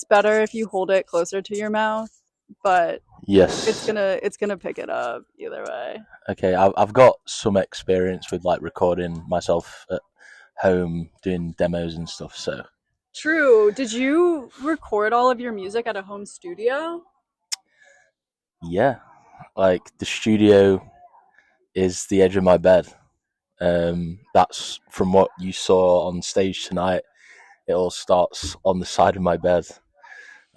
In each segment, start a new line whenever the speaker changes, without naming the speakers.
it's better if you hold it closer to your mouth, but it's
Yes.
gonna it's gonna pick it up either way.
Okay, I've got some experience with like recording myself at home doing demos and stuff. So
True. Did you record all of your music at a home studio?
yeah, like the studio is the edge of my bed. That's from what you saw on stage tonight. It all starts on the side of my bed.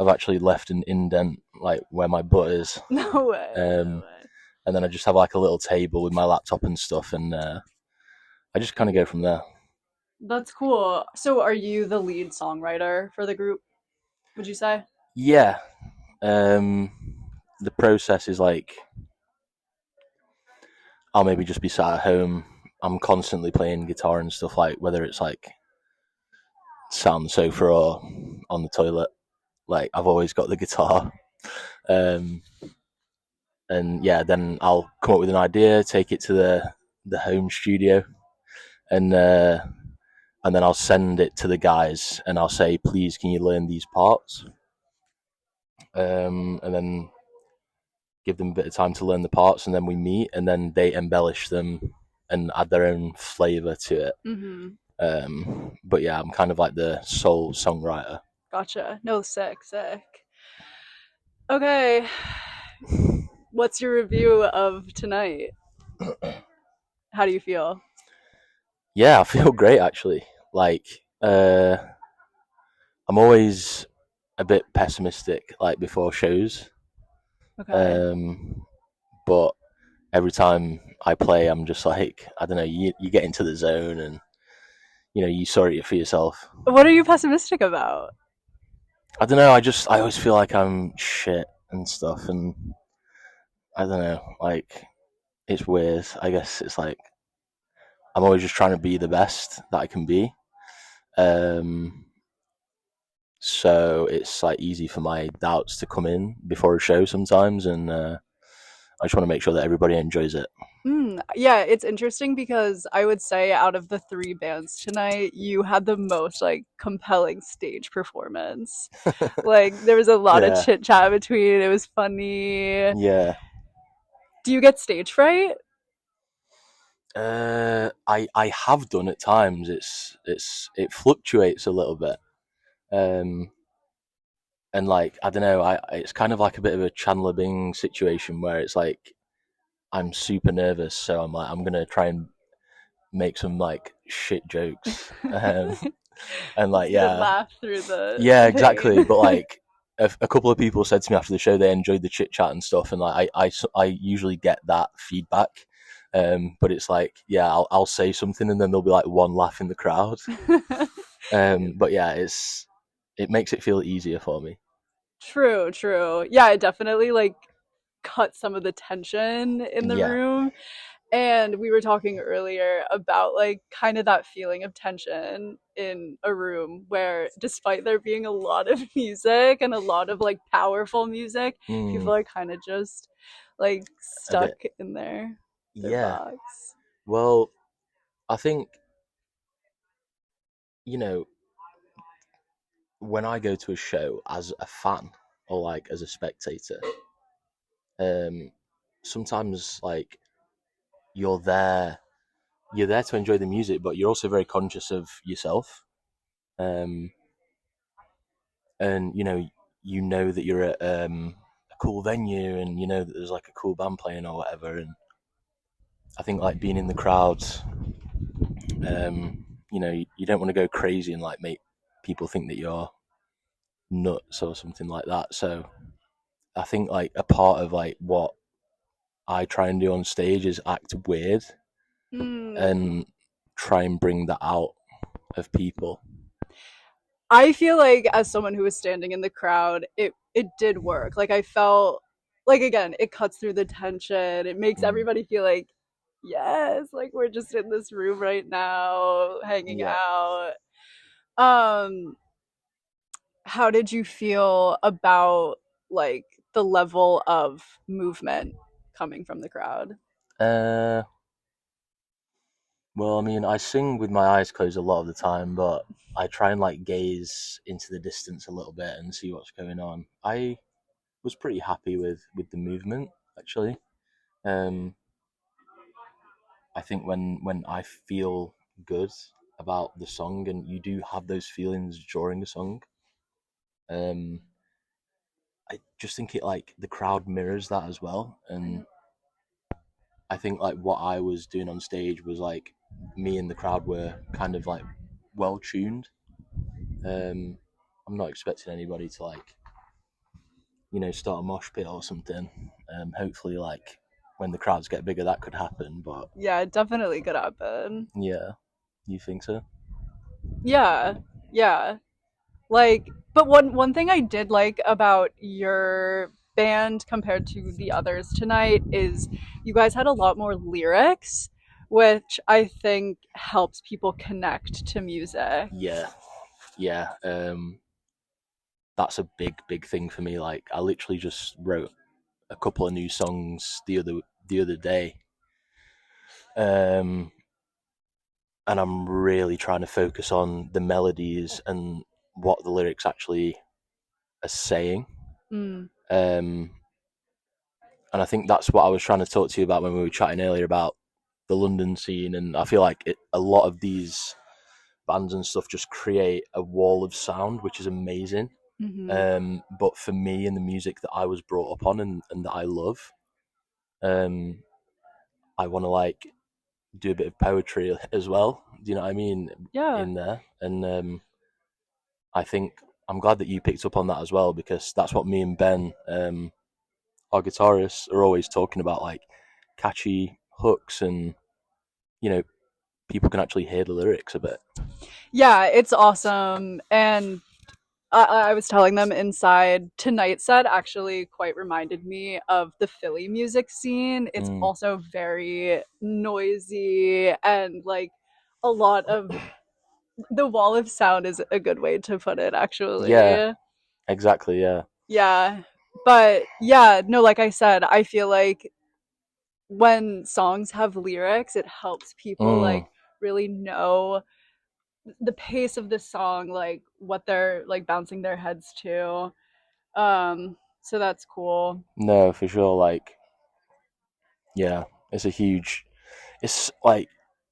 I've actually left an indent like where my butt is,
No way. No
um,
way.
and then I just have like a little table with my laptop and stuff, and I just kind of go from there.
That's cool. So are you the lead songwriter for the group, would you say?
Yeah, the process is like I'll maybe just be sat at home. I'm constantly playing guitar and stuff, like whether it's like sat on the sofa or on the toilet. Like I've always got the guitar, um, and yeah, then I'll come up with an idea, take it to the home studio, and and then I'll send it to the guys, and I'll say, please, can you learn these parts, and then give them a bit of time to learn the parts, and then we meet, and then they embellish them and add their own flavor to it.
Mm-hmm.
But yeah, I'm kind of like the sole songwriter.
Gotcha. No, sick, sick. Okay. What's your review of tonight? How do you feel?
Yeah, I feel great actually. Like, I'm always a bit pessimistic, like before shows.
Okay.
Um, but every time I play, I'm just like, I don't know, you get into the zone and you sort it for yourself.
What are you pessimistic about?
I don't know. I always feel like I'm shit and stuff, and I don't know. Like it's weird. I guess it's like I'm always just trying to be the best that I can be. Um, so it's like easy for my doubts to come in before a show sometimes, and I just want to make sure that everybody enjoys it.
Yeah, it's interesting because I would say out of the three bands tonight, you had the most like compelling stage performance. Like there was a lot of
Yeah,
chit chat between. It was funny.
yeah.
Do you get stage fright?
I have done at times. It fluctuates a little bit. Um, and like I don't know, I it's kind of like a bit of a Chandler Bing situation where it's like I'm super nervous, so I'm like I'm gonna try and make some like shit jokes, and like
Just gonna
yeah,
laugh through
yeah,
the
exactly.
pain.
But like a couple of people said to me after the show they enjoyed the chit chat and stuff, and like I usually get that feedback. But it's like, yeah, I'll say something and then there'll be like one laugh in the crowd. But yeah, it makes it feel easier for me.
True, true. Yeah, it definitely like cut some of the tension in the
Yeah.
room. And we were talking earlier about like kind of that feeling of tension in a room where despite there being a lot of music and a lot of like powerful music,
Mm,
people are kind of just like
a
stuck
bit.
in their
Yeah.
box.
Well, I think, you know, when I go to a show as a fan or like as a spectator, um, sometimes like you're there, you're there to enjoy the music, but you're also very conscious of yourself. Um, and you know that you're at a cool venue, and you know that there's like a cool band playing or whatever. And I think like being in the crowds, you don't want to go crazy and like make people think that you're nuts or something like that. So I think like a part of like what I try and do on stage is act weird
Hmm.
and try and bring that out of people.
I feel like as someone who was standing in the crowd, it did work. Like I felt like again, it cuts through the tension. It makes
Mm.
everybody feel like yes, like we're just in this room right now, hanging
Yeah.
out. Um, how did you feel about like the level of movement coming from the crowd?
Uh, Well, I mean, I sing with my eyes closed a lot of the time, but I try and like gaze into the distance a little bit and see what's going on. I was pretty happy with the movement actually. Um, I think when I feel good about the song, and you do have those feelings during a song, um, I just think it like the crowd mirrors that as well, and I think like what I was doing on stage was like me and the crowd were kind of like well tuned. I'm not expecting anybody to like start a mosh pit or something. Hopefully, like when the crowds get bigger, that could happen. But
Yeah, it definitely could happen.
yeah, you think so?
Yeah, yeah. Like, but one thing I did like about your band compared to the others tonight is you guys had a lot more lyrics, which I think helps people connect to music.
Yeah, yeah. That's a big thing for me. Like I literally just wrote a couple of new songs the other day, um, and I'm really trying to focus on the melodies and what the lyrics actually are saying.
Mm,
Um, and I think that's what I was trying to talk to you about when we were chatting earlier about the London scene. And I feel like a lot of these bands and stuff just create a wall of sound, which is amazing.
hmm.
But for me and the music that I was brought up on and that I love, um, I want to like do a bit of poetry as well. Do you know what I mean?
Yeah.
In there, and I think I'm glad that you picked up on that as well because that's what me and Ben, our guitarists, are always talking about, like catchy hooks and you know people can actually hear the lyrics a bit.
Yeah, it's awesome. And I was telling them inside tonight's set actually quite reminded me of the Philly music scene. It's
Mm,
also very noisy and like a lot of the wall of sound is a good way to put it,
yeah,
actually.
exactly. Yeah.
Yeah. But yeah, no, like I said, I feel like when songs have lyrics, it helps people
Mm,
like really know the pace of the song, like what they're like bouncing their heads to. So that's cool.
no, for sure. Like, yeah, it's a huge. It's like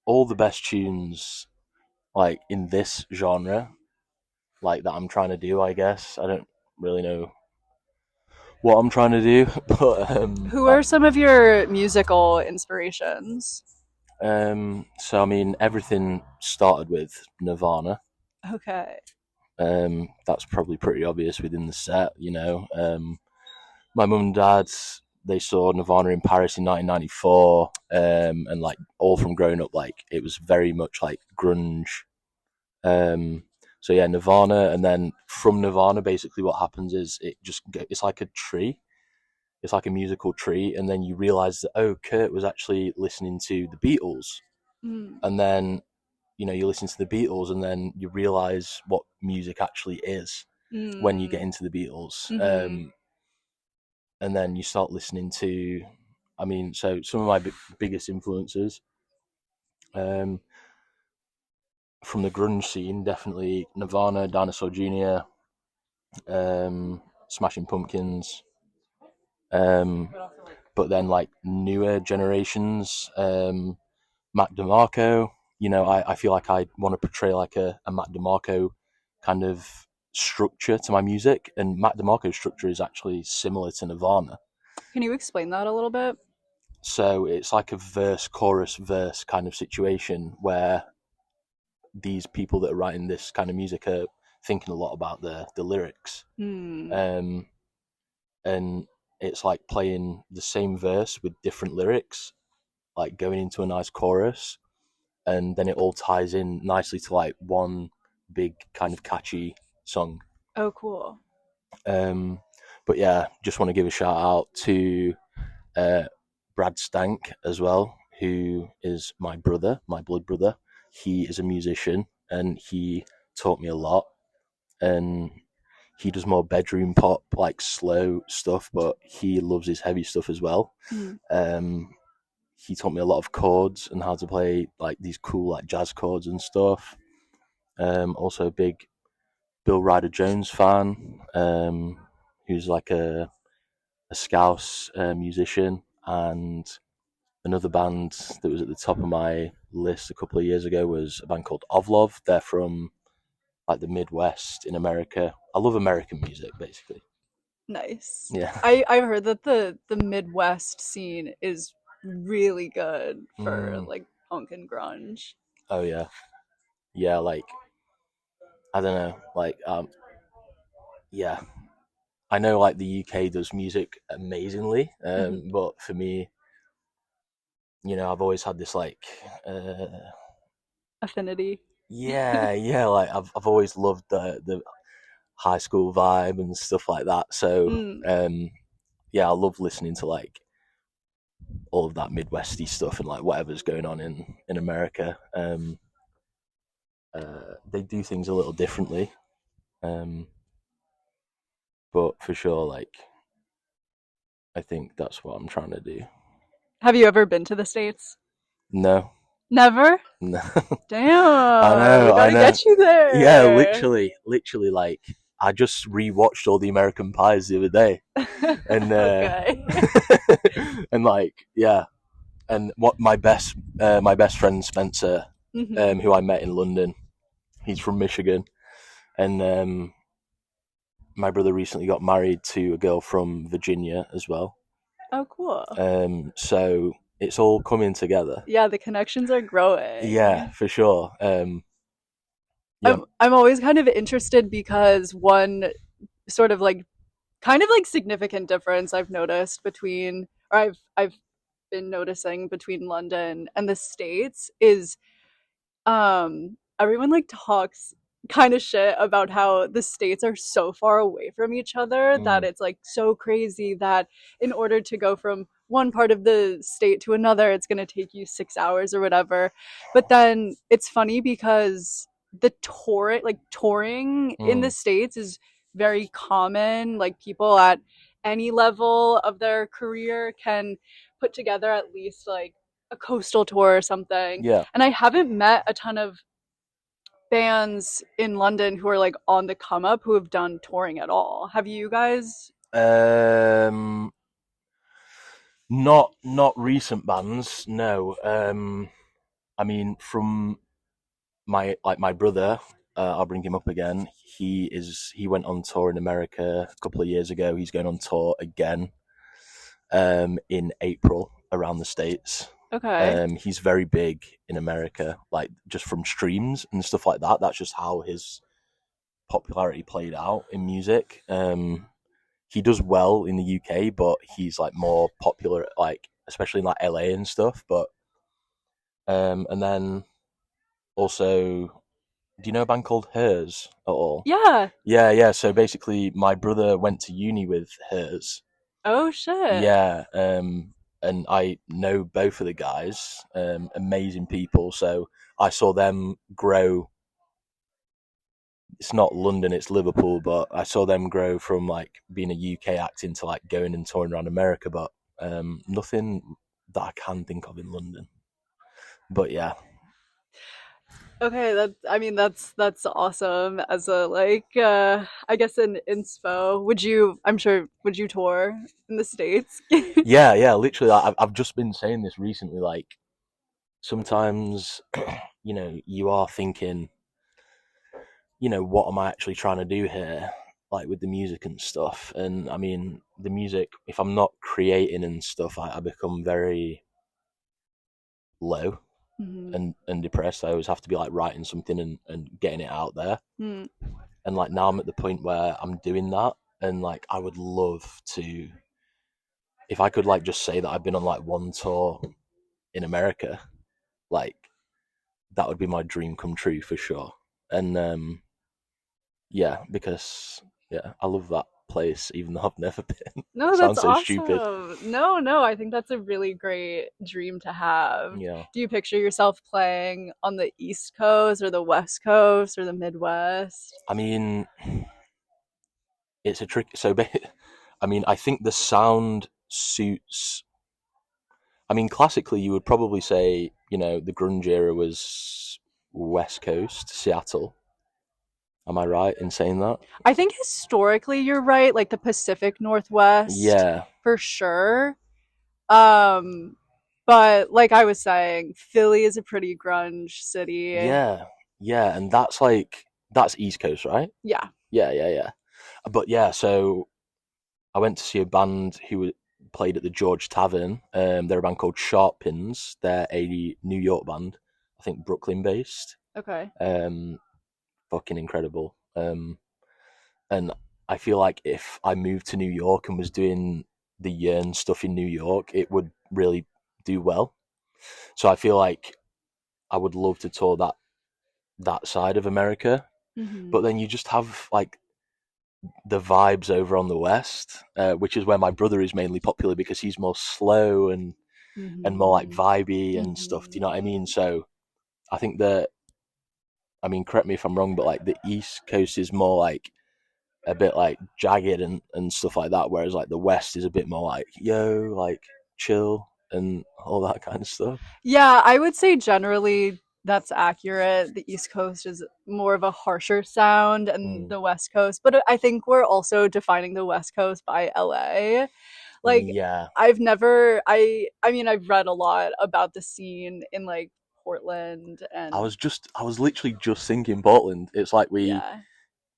all the best tunes, like in this genre, like that I'm trying to do. I guess I don't really know what I'm trying to do, but
Who are some of your musical inspirations?
so I mean, everything started with Nirvana.
Okay.
That's probably pretty obvious within the set. My mum and dad, they saw Nirvana in Paris in 1994, and like all from growing up, like it was very much like grunge. Um, so yeah, Nirvana, and then from Nirvana, basically what happens is it's like a tree. It's like a musical tree, and then you realize that Kurt was actually listening to the Beatles,
Mm.
and then you listen to the Beatles, and then you realize what music actually is when you get
Mm.
into the Beatles.
Mm-hmm.
And then you start listening to, I mean, so some of my biggest influences um, from the grunge scene, definitely Nirvana, Dinosaur Jr., Smashing Pumpkins, um, but then like newer generations, Mac DeMarco. I feel like I want to portray like a Mac DeMarco kind of structure to my music, and Mac DeMarco's structure is actually similar to Nirvana.
Can you explain that a little bit?
So it's like a verse, chorus, verse kind of situation where these people that are writing this kind of music are thinking a lot about the lyrics.
Hmm.
Um, and it's like playing the same verse with different lyrics, like going into a nice chorus, and then it all ties in nicely to like one big kind of catchy song.
Oh, cool.
Um, but yeah, just want to give a shout out to uh, Brad Stank as well, who is my brother, my blood brother. He is a musician and he taught me a lot. And he does more bedroom pop, like slow stuff, but he loves his heavy stuff as well.
Hmm.
Um, he taught me a lot of chords and how to play like these cool like jazz chords and stuff. Also a big Bill Ryder Jones fan, who's like a Scouse musician, and another band that was at the top of my list a couple of years ago was a band called Ovlov. They're from like the Midwest in America. I love American music, basically.
Nice.
Yeah.
I've heard that the Midwest scene is really good for
Mm.
like punk and grunge.
Oh yeah, yeah. Like I don't know, like yeah. I know like the UK does music amazingly,
Mhm.
but for me, I've always had this like
Affinity.
yeah, like I've always loved the high school vibe and stuff like that. So
Mm.
yeah, I love listening to like all of that Midwesty stuff and like whatever's going on in America. They do things a little differently, um, but for sure, like I think that's what I'm trying to do.
Have you ever been to the States?
No,
Never?
no,
Damn, we
I
gotta
know.
get you
Yeah,
there.
literally, like I just rewatched all the American Pies the other day, and
Okay.
and like yeah, and what my best friend Spencer,
Hmm.
who I met in London, he's from Michigan, and my brother recently got married to a girl from Virginia as well.
Oh, cool.
So it's all coming together.
Yeah, the connections are
Yeah,
growing.
for sure. Yeah.
I'm always kind of interested because one sort of like kind of like significant difference I've noticed between or I've been noticing between London and the States is everyone like talks kind of shit about how the states are so far away from each other that
Mm,
it's like so crazy that in order to go from one part of the state to another it's going to take you 6 hours or whatever. But then it's funny because the touring in the
mm,
states is very common. Like people at any level of their career can put together at least like a coastal tour or something.
yeah.
And I haven't met a ton of bands in London who are like on the come up who have done touring at all. Have you guys?
Um, not recent bands. No. I mean, from my brother, I'll bring him up again. He went on tour in America a couple of years ago. He's going on tour again in April around the States.
Okay.
He's very big in America, like just from streams and stuff like that. That's just how his popularity played out in music. He does well in the UK, but he's like more popular, like especially in like LA and stuff. But and then also, do you know a band called Hers at all?
Yeah.
Yeah. So basically, my brother went to uni with Hers.
Oh shit.
Yeah, and I know both of the guys, amazing people. So I saw them grow. It's not London, it's Liverpool, but I saw them grow from like being a UK act into like going and touring around America, but nothing that I can think of in London. But yeah,
Okay, that I mean that's awesome as a like I guess an inspo. Would you I'm sure would you tour in the States?
yeah, literally, I've just been saying this recently. Like sometimes, you are thinking, what am I actually trying to do here? Like with the music and stuff. And I mean, the music, if I'm not creating and stuff, I become very low
Hmm.
and depressed. I always have to be like writing something and getting it out there.
Hmm.
And like now I'm at the point where I'm doing that. And like I would love to, if I could like just say that I've been on like one tour in America, like that would be my dream come true for sure. And yeah, because yeah, I love that place, even though I've never been.
No, that's
Sounds so stupid.
awesome. No, I think that's a really great dream to have.
Yeah.
Do you picture yourself playing on the East Coast or the West Coast or the Midwest?
I mean, it's a trick. So, I mean, I think the sound suits. I mean, classically, you would probably say, the grunge era was West Coast, Seattle. Am I right in saying that?
I think historically you're right, like the Pacific Northwest
Yeah,
for sure. Um, but like I was saying, Philly is a pretty grunge city.
yeah, yeah, and that's East Coast, right?
Yeah.
Yeah, yeah, yeah. But yeah, so I went to see a band who played at the George Tavern. They're a band called Sharp Pins. They're a New York band, I think Brooklyn based.
Okay.
Um, Fucking incredible. And I feel like if I moved to New York and was doing the Yurn stuff in New York, it would really do well. So I feel like I would love to tour that side of America.
Mhm.
But then you just have like the vibes over on the west, which is where my brother is mainly popular because he's more slow and more like
Mhm.
vibey and stuff. Do you know what I mean?
Mhm.
So I think that, I mean, correct me if I'm wrong, but like the East Coast is more like a bit like jagged and stuff like that, whereas like the West is a bit more like yo, like chill and all that kind of stuff.
Yeah, I would say generally that's accurate. The East Coast is more of a harsher sound and
Mm.
the West Coast, but I think we're also defining the West Coast by LA. Like
Yeah,
I mean I've read a lot about the scene in like Portland and
I was literally just thinking Portland. It's like we
yeah.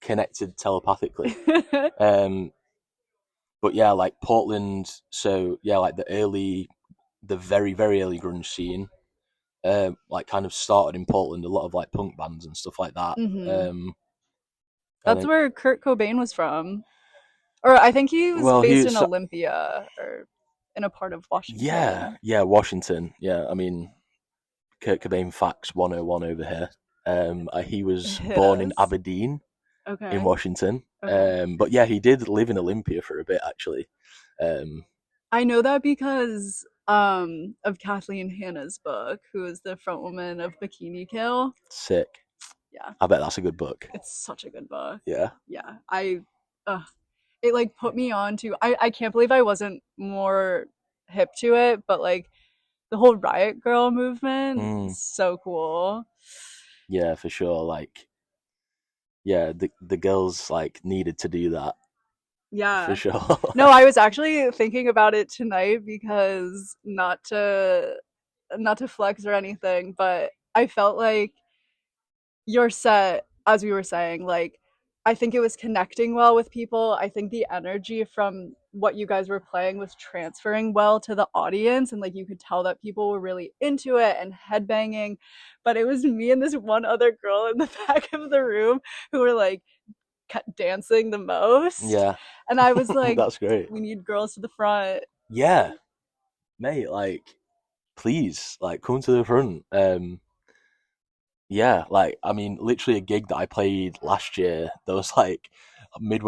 connected telepathically. Um, but yeah, like Portland. So yeah, like the very very early grunge scene, like kind of started in Portland. A lot of like punk bands and stuff like that.
Mhm.
Um, and
That's
then
where Kurt Cobain was from. Or I think he was
well,
based in Olympia or in a part of
yeah,
Washington.
yeah, Washington. Yeah, I mean, Kurt Cobain facts 101 over here. He was
Hit
born in
us.
Aberdeen in
Okay.
Washington.
Okay.
But yeah, he did live in Olympia for a bit actually. Um,
I know that because of Kathleen Hanna's book, who is the front woman of Bikini Kill.
Sick.
Yeah,
I bet that's a good book.
it's such a good book.
Yeah.
Yeah, uh, it like put me on to. I can't believe I wasn't more hip to it, but like the whole Riot Girl movement,
Mm,
so cool.
yeah, for sure. Like, yeah, the girls like needed to do that for
Yeah.
sure.
No, I was actually thinking about it tonight because not to flex or anything, but I felt like your set, as we were saying, like I think it was connecting well with people. I think the energy from what you guys were playing was transferring well to the audience, and like you could tell that people were really into it and headbanging. But it was me and this one other girl in the back of the room who were like dancing the most.
Yeah,
And I was like,
that's great.
we need girls to the front.
Yeah, mate. Like, please, like, come to the front. Yeah, like, I mean, literally a gig that I played last year. There was like midway